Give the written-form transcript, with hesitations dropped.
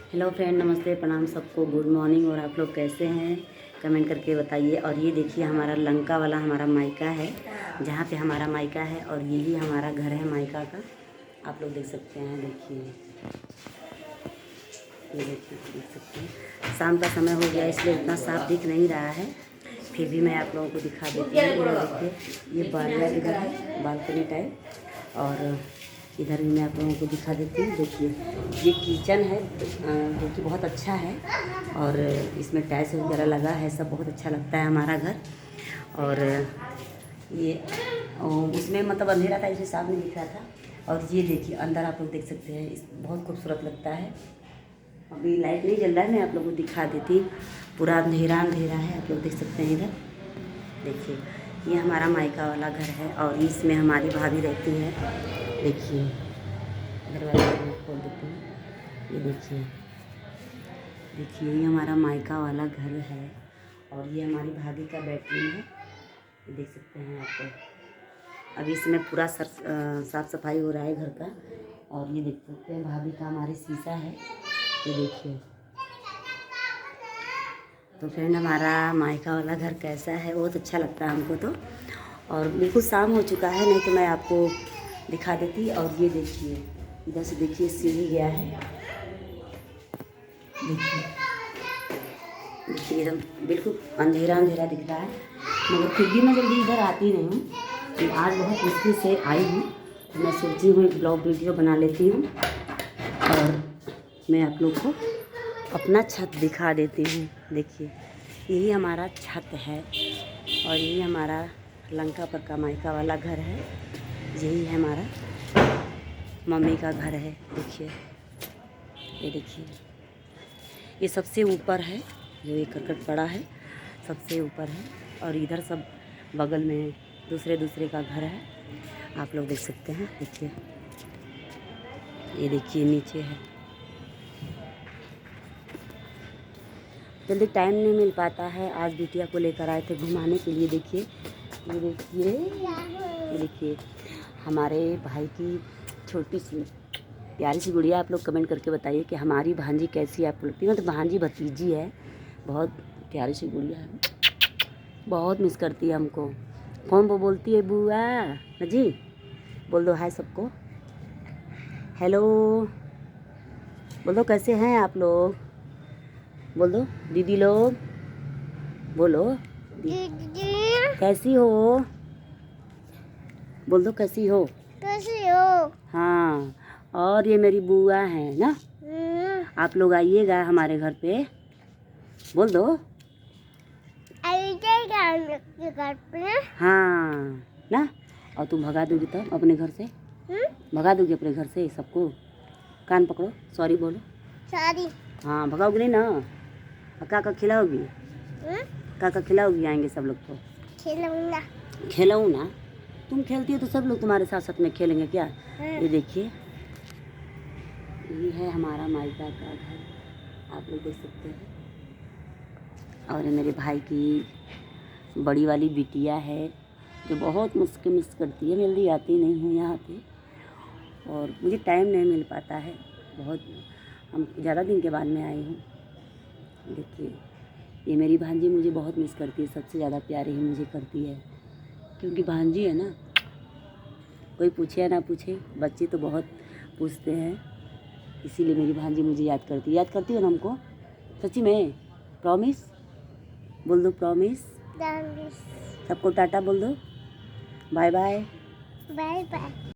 Hello friend, नमस्ते, प्रणाम सबको, गुड मॉर्निंग। और आप लोग कैसे हैं कमेंट करके बताइए। और ये देखिए हमारा लंका वाला हमारा मायका है, जहाँ पे हमारा मायका है, और यही हमारा घर है मायका का। आप लोग देख सकते हैं, देखिए ये देखिए, देख सकते हैं। शाम का समय हो गया इसलिए इतना साफ दिख नहीं रहा है, फिर भी मैं आप लोगों को दिखा देती हूँ। ये देखिए, ये बारिया इधर है, बालकनी टाइप, और इधर भी मैं आप लोगों को दिखा देती हूँ। देखिए ये किचन है, जो कि बहुत अच्छा है, और इसमें टाइल्स वगैरह लगा है, सब बहुत अच्छा लगता है हमारा घर। और ये उसमें मतलब अंधेरा था इसलिए साफ नहीं दिख रहा था। और ये देखिए अंदर आप लोग देख सकते हैं, इस बहुत खूबसूरत लगता है। अभी लाइट नहीं जल रहा है, मैं आप लोगों को दिखा देती हूँ। पूरा अंधेरा अंधेरा है, आप लोग देख सकते हैं। इधर देखिए ये हमारा मायका वाला घर है, और इसमें हमारी भाभी रहती है। देखिए दरवाजा खोल देती हूँ। ये देखिए, देखिए ये हमारा मायका वाला घर है, और ये हमारी भाभी का बेडरूम है। ये देख सकते हैं आप लोग। अभी इसमें पूरा साफ सफाई हो रहा है घर का। और ये देख सकते हैं भाभी का हमारे शीशा है। ये देखिए। तो फ्रेंड, हमारा मायका वाला घर कैसा है, बहुत अच्छा लगता है हमको तो। और बिल्कुल शाम हो चुका है, नहीं तो मैं आपको दिखा देती। और ये देखिए, इधर से देखिए सीढ़ी गया है। देखिए देखिए एकदम बिल्कुल अंधेरा अंधेरा दिख रहा है, मगर फिर भी मैं जल्दी इधर आती नहीं हूँ। आज बहुत मुश्किल से आई हूँ, तो मैं सोची हूँ एक ब्लॉग वीडियो बना लेती हूँ, और मैं आप लोग को अपना छत दिखा देती हूँ। देखिए यही हमारा छत है, और यही हमारा लंका पर का मायका वाला घर है। यही है हमारा मम्मी का घर है। देखिए, ये देखिए, ये सबसे ऊपर है, जो ये करकट पड़ा है सबसे ऊपर है। और इधर सब बगल में दूसरे दूसरे का घर है, आप लोग देख सकते हैं। देखिए ये देखिए नीचे है। जल्दी टाइम नहीं मिल पाता है। आज बिटिया को लेकर आए थे घुमाने के लिए। देखिए ये देखिए, ये देखिए हमारे भाई की छोटी सी प्यारी सी गुड़िया। आप लोग कमेंट करके बताइए कि हमारी भांजी कैसी आपको लगती है। मतलब भांजी भतीजी है, बहुत प्यारी सी गुड़िया है, बहुत मिस करती है हमको। फोन पर बोलती है बुआ जी, बोल दो हाय सबको, हेलो बोल दो, कैसे हैं आप लोग, बोल दो दीदी लोग, बोलो दीदी कैसी हो, बोल दो कैसी हो, कैसी हो। हाँ, और ये मेरी बुआ है ना, आप लोग आइएगा हमारे घर पे, बोल दो घर पे। हाँ ना, और तुम भगा दोगी तो अपने घर से, भगा दोगी अपने घर से सबको। कान पकड़ो, सॉरी बोलो, सॉरी। हाँ भगाओगी नहीं ना, का खिलाओगी, का खिलाओगी, आएंगे सब लोग तो खिलाऊंगा, खिलाऊँ ना। तुम खेलती हो तो सब लोग तुम्हारे साथ साथ में खेलेंगे क्या। ये देखिए ये है हमारा मायका का घर, आप लोग देख सकते हैं। और ये मेरे भाई की बड़ी वाली बिटिया है, जो बहुत मुझको मिस करती है। जल्दी आती नहीं हूँ यहाँ पे, और मुझे टाइम नहीं मिल पाता है बहुत, हम ज़्यादा दिन के बाद में आई हूँ। देखिए ये मेरी भांजी मुझे बहुत मिस करती है, सबसे ज़्यादा प्यार ही मुझे करती है, क्योंकि भांजी है ना। कोई पूछे या ना पूछे, बच्चे तो बहुत पूछते हैं, इसीलिए मेरी भांजी मुझे याद करती है। याद करती हो ना हमको, सच्ची में, प्रॉमिस बोल दो, प्रॉमिस। सबको टाटा बोल दो, बाय बाय, बाय बाय।